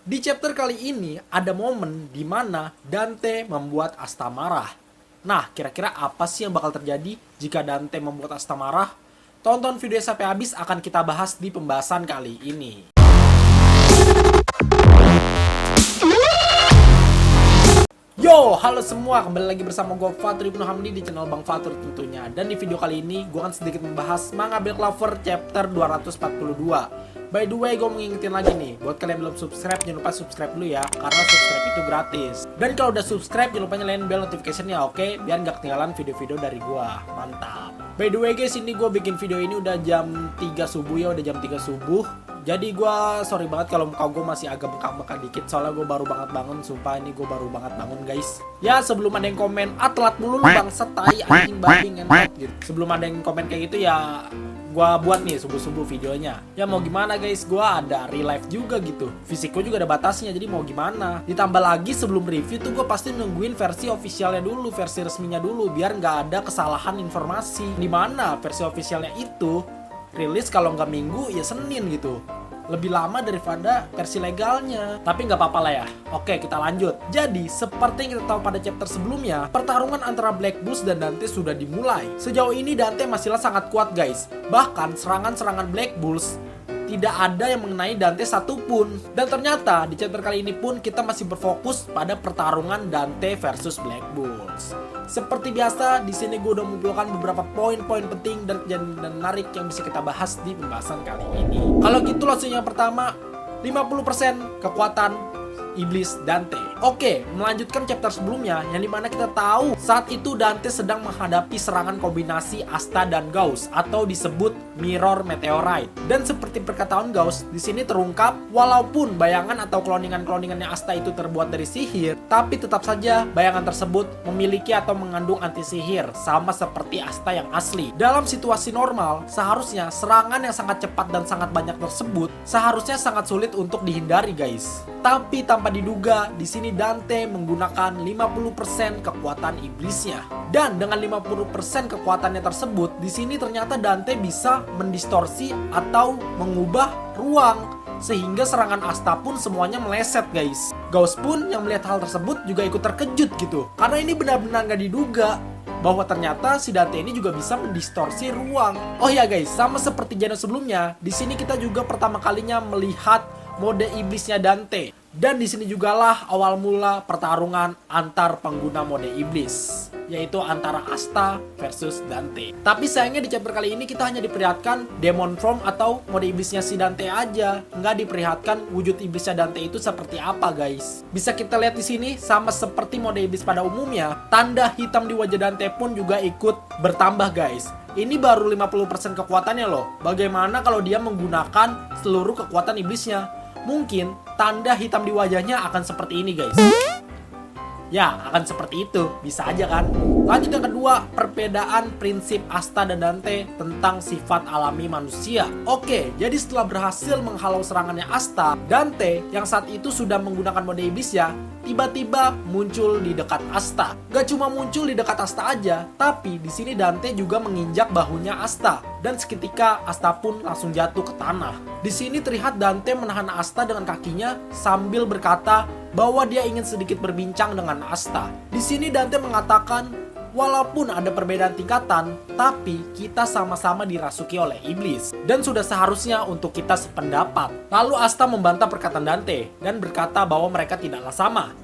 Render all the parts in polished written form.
Di chapter kali ini ada momen di mana Dante membuat Asta marah. Nah, kira-kira apa sih yang bakal terjadi jika Dante membuat Asta marah? Tonton video sampai habis, akan kita bahas di pembahasan kali ini. Yo, halo semua, kembali lagi bersama gue Fatur Ibnu Hamdi di channel Bang Fatur tentunya. Dan di video kali ini gue akan sedikit membahas Manga Black Clover chapter 242. By the way, gue mau ngingetin lagi nih, buat kalian belum subscribe, jangan lupa subscribe dulu ya, karena subscribe itu gratis. Dan kalau udah subscribe, jangan lupa nyalain bell notification-nya, oke? Biar gak ketinggalan video-video dari gue. Mantap. By the way guys, ini gue bikin video ini udah jam 3 subuh ya, udah jam 3 subuh. Jadi gue sorry banget kalau muka gue masih agak bengkak-bengkak dikit, soalnya gue baru banget bangun. Sumpah ini gue baru banget bangun guys. Ya sebelum ada yang komen, telat mulu lu bang, setai anjing babi ngentot gitu. Sebelum ada yang komen kayak gitu ya gue buat nih subuh-subuh videonya. Ya mau gimana guys, gue ada real life juga gitu. Fisik gue juga ada batasnya, jadi mau gimana. Ditambah lagi sebelum review tuh gue pasti nungguin versi officialnya dulu, versi resminya dulu, biar nggak ada kesalahan informasi. Dimana versi officialnya itu rilis kalau nggak Minggu ya Senin gitu, lebih lama daripada versi legalnya. Tapi nggak apa-apa lah ya. Oke, kita lanjut. Jadi seperti yang kita tahu pada chapter sebelumnya, pertarungan antara Black Bulls dan Dante sudah dimulai. Sejauh ini Dante masihlah sangat kuat guys. Bahkan serangan-serangan Black Bulls tidak ada yang mengenai Dante satupun. Dan ternyata di chapter kali ini pun kita masih berfokus pada pertarungan Dante versus Black Bulls. Seperti biasa, di sini gue udah mengumpulkan beberapa poin-poin penting dan kejadian menarik yang bisa kita bahas di pembahasan kali ini. Kalau gitu langsung yang pertama, 50% kekuatan iblis Dante. Oke, melanjutkan chapter sebelumnya yang dimana kita tahu saat itu Dante sedang menghadapi serangan kombinasi Asta dan Gauss atau disebut Mirror Meteorite. Dan seperti perkataan Gauss, di sini terungkap walaupun bayangan atau kloningan-kloningannya Asta itu terbuat dari sihir, tapi tetap saja bayangan tersebut memiliki atau mengandung anti sihir sama seperti Asta yang asli. Dalam situasi normal, seharusnya serangan yang sangat cepat dan sangat banyak tersebut seharusnya sangat sulit untuk dihindari guys. Tapi tanpa diduga, di sini Dante menggunakan 50% kekuatan iblisnya. Dan dengan 50% kekuatannya tersebut, di sini ternyata Dante bisa mendistorsi atau mengubah ruang sehingga serangan Asta pun semuanya meleset guys. Gauss pun yang melihat hal tersebut juga ikut terkejut gitu. Karena ini benar-benar gak diduga bahwa ternyata si Dante ini juga bisa mendistorsi ruang. Oh ya guys, sama seperti Jano sebelumnya, di sini kita juga pertama kalinya melihat mode iblisnya Dante. Dan di sini jugalah awal mula pertarungan antar pengguna mode iblis, yaitu antara Asta versus Dante. Tapi sayangnya di chapter kali ini kita hanya diperlihatkan demon form atau mode iblisnya si Dante aja, nggak diperlihatkan wujud iblisnya Dante itu seperti apa guys. Bisa kita lihat di sini sama seperti mode iblis pada umumnya, tanda hitam di wajah Dante pun juga ikut bertambah guys. Ini baru 50% kekuatannya loh. Bagaimana kalau dia menggunakan seluruh kekuatan iblisnya? Mungkin tanda hitam di wajahnya akan seperti ini guys. Ya, akan seperti itu. Bisa aja kan. Lanjut yang kedua, perbedaan prinsip Asta dan Dante tentang sifat alami manusia. Oke, jadi setelah berhasil menghalau serangannya Asta, Dante yang saat itu sudah menggunakan mode iblisnya tiba-tiba muncul di dekat Asta. Gak cuma muncul di dekat Asta aja, tapi di sini Dante juga menginjak bahunya Asta. Dan seketika Asta pun langsung jatuh ke tanah. Di sini terlihat Dante menahan Asta dengan kakinya sambil berkata bahwa dia ingin sedikit berbincang dengan Asta. Di sini Dante mengatakan, walaupun ada perbedaan tingkatan, tapi kita sama-sama dirasuki oleh iblis. Dan sudah seharusnya untuk kita sependapat. Lalu Asta membantah perkataan Dante dan berkata bahwa mereka tidaklah sama.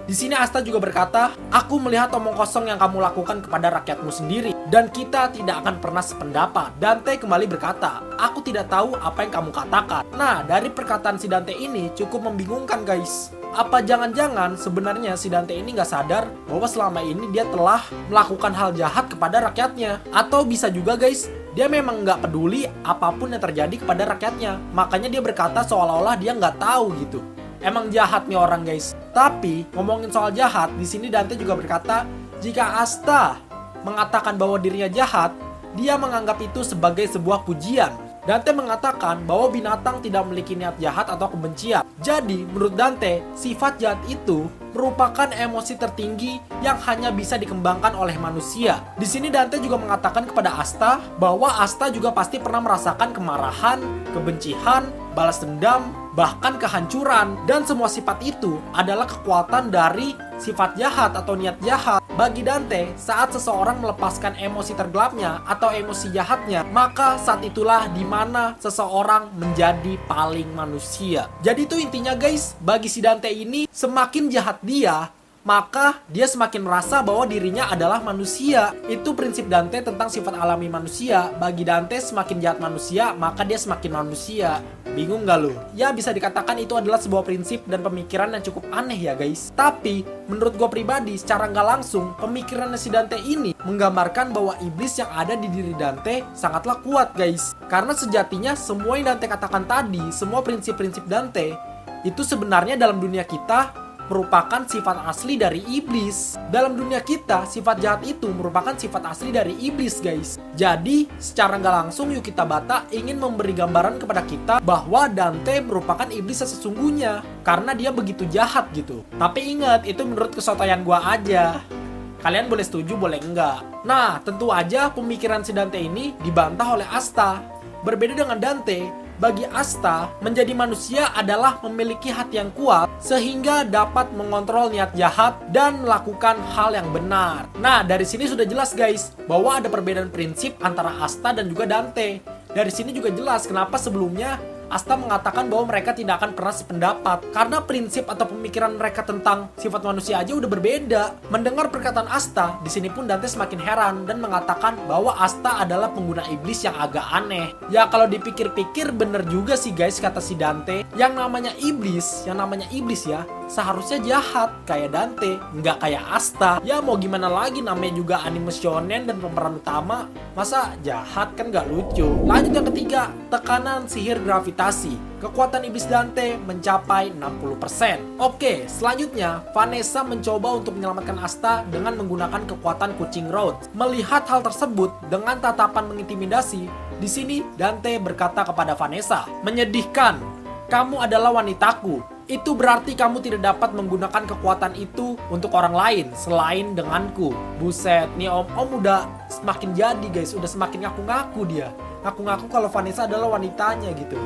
Di sini Asta juga berkata, aku melihat omong kosong yang kamu lakukan kepada rakyatmu sendiri, dan kita tidak akan pernah sependapat. Dante kembali berkata, aku tidak tahu apa yang kamu katakan. Nah, dari perkataan si Dante ini cukup membingungkan guys. Apa jangan-jangan sebenarnya si Dante ini nggak sadar bahwa selama ini dia telah melakukan hal jahat kepada rakyatnya? Atau bisa juga guys, dia memang nggak peduli apapun yang terjadi kepada rakyatnya. Makanya dia berkata seolah-olah dia nggak tahu gitu. Emang jahat nih orang guys. Tapi ngomongin soal jahat, di sini Dante juga berkata, jika Asta mengatakan bahwa dirinya jahat, dia menganggap itu sebagai sebuah pujian. Dante mengatakan bahwa binatang tidak memiliki niat jahat atau kebencian. Jadi, menurut Dante, sifat jahat itu merupakan emosi tertinggi yang hanya bisa dikembangkan oleh manusia. Di sini Dante juga mengatakan kepada Asta bahwa Asta juga pasti pernah merasakan kemarahan, kebencian, balas dendam, bahkan kehancuran. Dan semua sifat itu adalah kekuatan dari sifat jahat atau niat jahat. Bagi Dante, saat seseorang melepaskan emosi tergelapnya atau emosi jahatnya, maka saat itulah dimana seseorang menjadi paling manusia. Jadi itu intinya guys, bagi si Dante ini, semakin jahat dia, maka dia semakin merasa bahwa dirinya adalah manusia. Itu prinsip Dante tentang sifat alami manusia. Bagi Dante, semakin jahat manusia, maka dia semakin manusia. Bingung gak lu? Ya bisa dikatakan itu adalah sebuah prinsip dan pemikiran yang cukup aneh ya guys. Tapi menurut gue pribadi, secara nggak langsung, pemikiran si Dante ini menggambarkan bahwa iblis yang ada di diri Dante sangatlah kuat guys. Karena sejatinya semua yang Dante katakan tadi, semua prinsip-prinsip Dante, itu sebenarnya dalam dunia kita merupakan sifat asli dari iblis. Dalam dunia kita, sifat jahat itu merupakan sifat asli dari iblis guys. Jadi, secara nggak langsung Yukita Bata ingin memberi gambaran kepada kita bahwa Dante merupakan iblis sesungguhnya karena dia begitu jahat gitu. Tapi ingat, itu menurut kesotoyan gua aja. Kalian boleh setuju, boleh enggak. Nah, tentu aja pemikiran si Dante ini dibantah oleh Asta. Berbeda dengan Dante, bagi Asta, menjadi manusia adalah memiliki hati yang kuat sehingga dapat mengontrol niat jahat dan melakukan hal yang benar. Nah, dari sini sudah jelas guys bahwa ada perbedaan prinsip antara Asta dan juga Dante. Dari sini juga jelas kenapa sebelumnya Asta mengatakan bahwa mereka tidak akan pernah sependapat karena prinsip atau pemikiran mereka tentang sifat manusia aja udah berbeda. Mendengar perkataan Asta, di sini pun Dante semakin heran dan mengatakan bahwa Asta adalah pengguna iblis yang agak aneh. Ya kalau dipikir-pikir bener juga sih guys kata si Dante. Yang namanya iblis ya, seharusnya jahat kayak Dante, nggak kayak Asta. Ya mau gimana lagi, namanya juga anime shonen dan pemeran utama, masa jahat kan nggak lucu. Lanjut yang ketiga, tekanan sihir gravitasi. Kekuatan iblis Dante mencapai 60%. Oke, selanjutnya Vanessa mencoba untuk menyelamatkan Asta dengan menggunakan kekuatan kucing Rhodes. Melihat hal tersebut dengan tatapan mengintimidasi, di sini Dante berkata kepada Vanessa, "Menyedihkan, kamu adalah wanitaku. Itu berarti kamu tidak dapat menggunakan kekuatan itu untuk orang lain selain denganku." Buset, nih om udah semakin jadi guys, udah semakin ngaku-ngaku dia. Ngaku-ngaku kalau Vanessa adalah wanitanya gitu.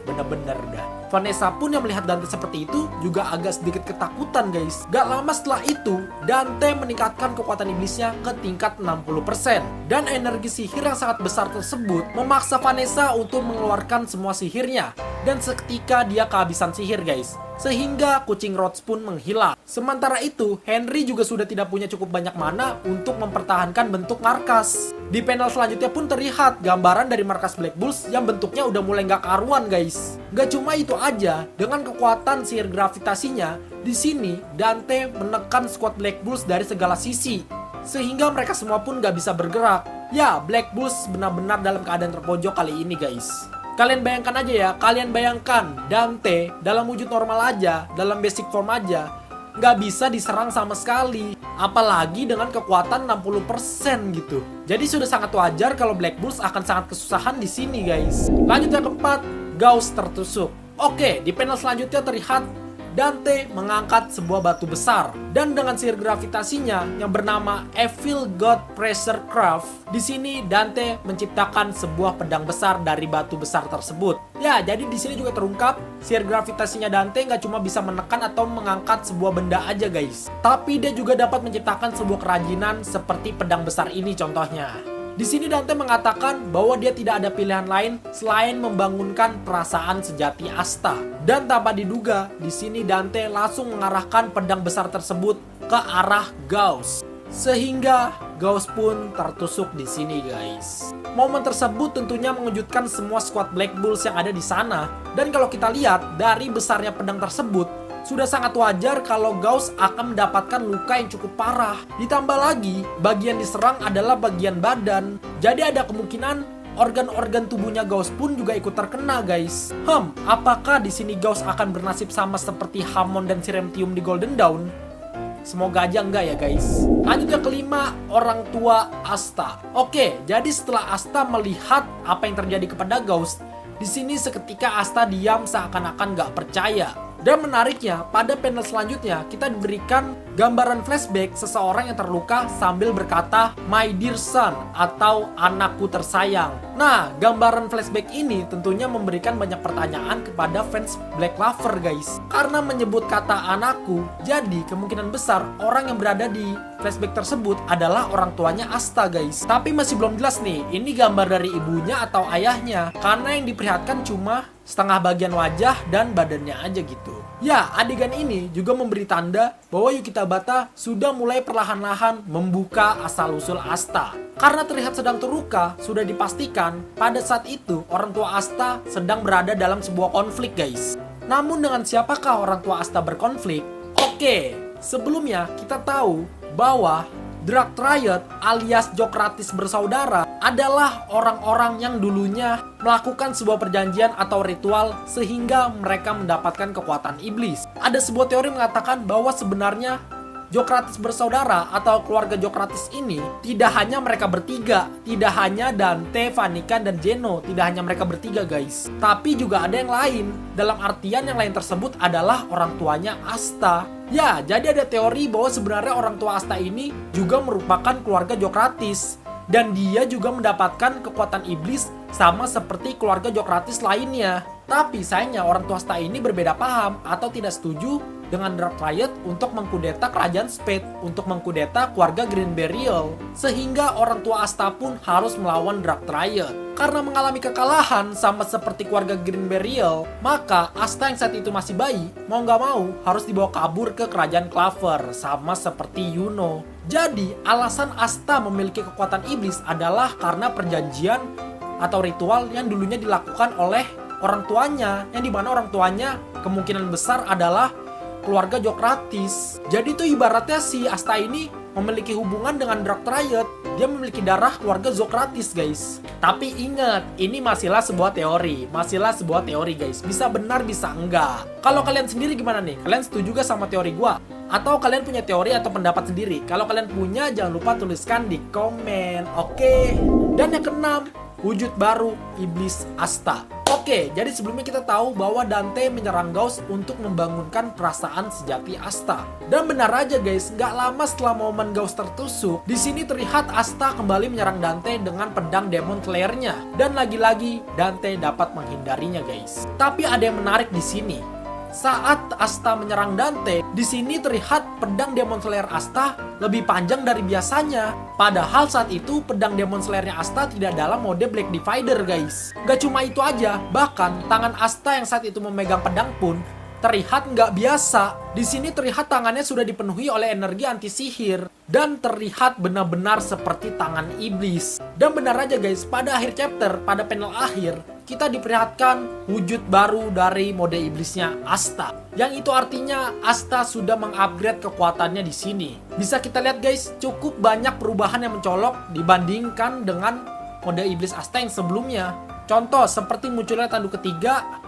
Bener-bener dah. Vanessa pun yang melihat Dante seperti itu juga agak sedikit ketakutan guys. Gak lama setelah itu, Dante meningkatkan kekuatan iblisnya ke tingkat 60%. Dan energi sihir yang sangat besar tersebut memaksa Vanessa untuk mengeluarkan semua sihirnya. Dan seketika dia kehabisan sihir guys. Sehingga kucing Rhodes pun menghilang. Sementara itu, Henry juga sudah tidak punya cukup banyak mana untuk mempertahankan bentuk markas. Di panel selanjutnya pun terlihat gambaran dari markas Black Bulls yang bentuknya udah mulai gak karuan guys. Gak cuma itu aja, dengan kekuatan sihir gravitasinya, di sini Dante menekan squad Black Bulls dari segala sisi. Sehingga mereka semua pun gak bisa bergerak. Ya, Black Bulls benar-benar dalam keadaan terpojok kali ini guys. Kalian bayangkan aja ya, kalian bayangkan Dante dalam wujud normal aja, dalam basic form aja, nggak bisa diserang sama sekali. Apalagi dengan kekuatan 60% gitu. Jadi sudah sangat wajar kalau Black Bulls akan sangat kesusahan di sini guys. Lanjut yang keempat, Gauss tertusuk. Oke, di panel selanjutnya terlihat Dante mengangkat sebuah batu besar dan dengan sihir gravitasinya yang bernama Evil God Pressure Craft, di sini Dante menciptakan sebuah pedang besar dari batu besar tersebut. Ya, jadi di sini juga terungkap sihir gravitasinya Dante nggak cuma bisa menekan atau mengangkat sebuah benda aja guys, tapi dia juga dapat menciptakan sebuah kerajinan seperti pedang besar ini contohnya. Di sini Dante mengatakan bahwa dia tidak ada pilihan lain selain membangunkan perasaan sejati Asta. Dan tanpa diduga, di sini Dante langsung mengarahkan pedang besar tersebut ke arah Gauss. Sehingga Gauss pun tertusuk di sini guys. Momen tersebut tentunya mengejutkan semua squad Black Bulls yang ada di sana. Dan kalau kita lihat dari besarnya pedang tersebut, sudah sangat wajar kalau Gauss akan mendapatkan luka yang cukup parah. Ditambah lagi, bagian diserang adalah bagian badan. Jadi ada kemungkinan organ-organ tubuhnya Gauss pun juga ikut terkena guys. Apakah di sini Gauss akan bernasib sama seperti Hammond dan Sirentium di Golden Dawn? Semoga aja enggak ya guys. Lanjut yang kelima, orang tua Asta. Oke, jadi setelah Asta melihat apa yang terjadi kepada Gauss, di sini seketika Asta diam seakan-akan gak percaya. Dan menariknya, pada panel selanjutnya kita diberikan gambaran flashback seseorang yang terluka sambil berkata "My dear son" atau anakku tersayang. Nah, gambaran flashback ini tentunya memberikan banyak pertanyaan kepada fans Black Clover guys. Karena menyebut kata anakku, jadi kemungkinan besar orang yang berada di flashback tersebut adalah orang tuanya Asta guys. Tapi masih belum jelas nih, ini gambar dari ibunya atau ayahnya. Karena yang diperlihatkan cuma setengah bagian wajah dan badannya aja gitu. Ya, adegan ini juga memberi tanda bahwa Yuki Tabata sudah mulai perlahan-lahan membuka asal-usul Asta. Karena terlihat sedang terluka, sudah dipastikan pada saat itu orang tua Asta sedang berada dalam sebuah konflik guys. Namun dengan siapakah orang tua Asta berkonflik? Oke, sebelumnya kita tahu bahwa Dark Triad alias Jokratis bersaudara adalah orang-orang yang dulunya melakukan sebuah perjanjian atau ritual sehingga mereka mendapatkan kekuatan iblis. Ada sebuah teori mengatakan bahwa sebenarnya Jokratis bersaudara atau keluarga Jokratis ini tidak hanya mereka bertiga, tidak hanya Dante, Vanikan, dan Geno, tidak hanya mereka bertiga guys, tapi juga ada yang lain. Dalam artian yang lain tersebut adalah orang tuanya Asta. Ya, jadi ada teori bahwa sebenarnya orang tua Asta ini juga merupakan keluarga Jokratis dan dia juga mendapatkan kekuatan iblis sama seperti keluarga Jokratis lainnya. Tapi sayangnya orang tua Asta ini berbeda paham atau tidak setuju dengan Dark Triad untuk mengkudeta kerajaan Spade, untuk mengkudeta keluarga Green Burial, sehingga orang tua Asta pun harus melawan Dark Triad. Karena mengalami kekalahan sama seperti keluarga Green Burial, maka Asta yang saat itu masih bayi, mau nggak mau harus dibawa kabur ke kerajaan Clover, sama seperti Yuno. Jadi, alasan Asta memiliki kekuatan iblis adalah karena perjanjian atau ritual yang dulunya dilakukan oleh orang tuanya, yang dimana orang tuanya kemungkinan besar adalah keluarga Jokratis. Jadi tuh ibaratnya si Asta ini memiliki hubungan dengan Dark Triad. Dia memiliki darah keluarga Jokratis guys. Tapi ingat, ini masihlah sebuah teori. Masihlah sebuah teori guys. Bisa benar, bisa enggak. Kalau kalian sendiri gimana nih? Kalian setuju gak sama teori gua? Atau kalian punya teori atau pendapat sendiri? Kalau kalian punya, jangan lupa tuliskan di komen. Oke. Dan yang keenam, wujud baru iblis Asta. Oke, jadi sebelumnya kita tahu bahwa Dante menyerang Gauss untuk membangunkan perasaan sejati Asta. Dan benar aja guys, nggak lama setelah momen Gauss tertusuk, di sini terlihat Asta kembali menyerang Dante dengan pedang Demon Slayer-nya. Dan lagi-lagi Dante dapat menghindarinya guys. Tapi ada yang menarik di sini. Saat Asta menyerang Dante, di sini terlihat pedang Demon Slayer Asta lebih panjang dari biasanya. Padahal saat itu pedang Demon Slayer-nya Asta tidak dalam mode Black Divider guys. Gak cuma itu aja, bahkan tangan Asta yang saat itu memegang pedang pun terlihat nggak biasa. Di sini terlihat tangannya sudah dipenuhi oleh energi anti sihir dan terlihat benar-benar seperti tangan iblis. Dan benar aja guys, pada akhir chapter, pada panel akhir, kita diperlihatkan wujud baru dari mode iblisnya Asta. Yang itu artinya Asta sudah mengupgrade kekuatannya di sini. Bisa kita lihat guys, cukup banyak perubahan yang mencolok dibandingkan dengan mode iblis Asta yang sebelumnya. Contoh seperti munculnya tanduk ketiga,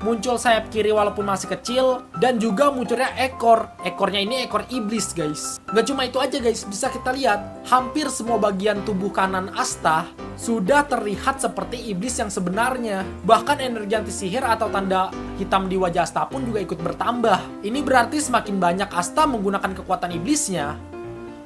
muncul sayap kiri walaupun masih kecil, dan juga munculnya ekor. Ekornya ini ekor iblis guys. Gak cuma itu aja guys, bisa kita lihat hampir semua bagian tubuh kanan Asta sudah terlihat seperti iblis yang sebenarnya. Bahkan energi anti sihir atau tanda hitam di wajah Asta pun juga ikut bertambah. Ini berarti semakin banyak Asta menggunakan kekuatan iblisnya,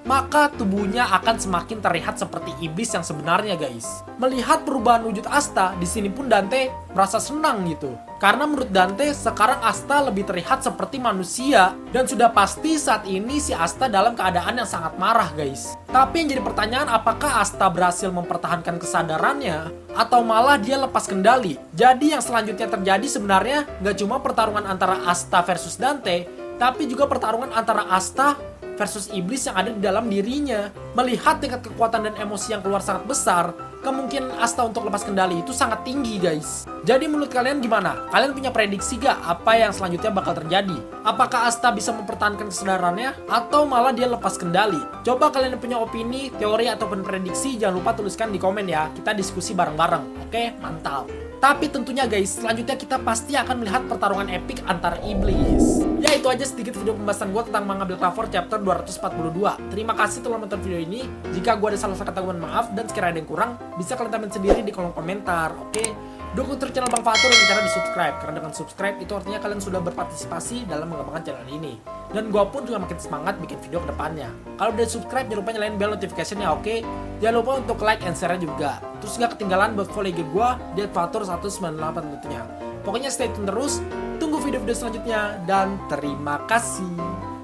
maka tubuhnya akan semakin terlihat seperti iblis yang sebenarnya guys. Melihat perubahan wujud Asta, di sini pun Dante merasa senang gitu. Karena menurut Dante, sekarang Asta lebih terlihat seperti manusia. Dan sudah pasti saat ini si Asta dalam keadaan yang sangat marah guys. Tapi yang jadi pertanyaan, apakah Asta berhasil mempertahankan kesadarannya? Atau malah dia lepas kendali? Jadi yang selanjutnya terjadi sebenarnya gak cuma pertarungan antara Asta versus Dante, tapi juga pertarungan antara Asta versus iblis yang ada di dalam dirinya. Melihat tingkat kekuatan dan emosi yang keluar sangat besar, kemungkinan Asta untuk lepas kendali itu sangat tinggi guys. Jadi menurut kalian gimana? Kalian punya prediksi gak apa yang selanjutnya bakal terjadi? Apakah Asta bisa mempertahankan kesadarannya atau malah dia lepas kendali? Coba kalian punya opini, teori ataupun prediksi, jangan lupa tuliskan di komen ya. Kita diskusi bareng-bareng. Oke, mantap. Tapi tentunya guys, selanjutnya kita pasti akan melihat pertarungan epik antar iblis. Ya itu aja sedikit video pembahasan gue tentang manga Black Clover chapter 242. Terima kasih telah menonton video ini. Jika gue ada salah kata, gue mohon maaf, dan sekiranya ada yang kurang, bisa kalian komen sendiri di kolom komentar. Oke? Dukung terus channel Bang Fatur dengan cara di subscribe, karena dengan subscribe itu artinya kalian sudah berpartisipasi dalam mengembangkan channel ini. Dan gua pun juga makin semangat bikin video ke depannya. Kalau udah subscribe jangan lupa nyalain bell notification-nya, oke? Jangan lupa untuk like and share juga. Terus gak ketinggalan buat follow IG gua di @fatur198 tentunya. Pokoknya stay tune terus, tunggu video-video selanjutnya dan terima kasih.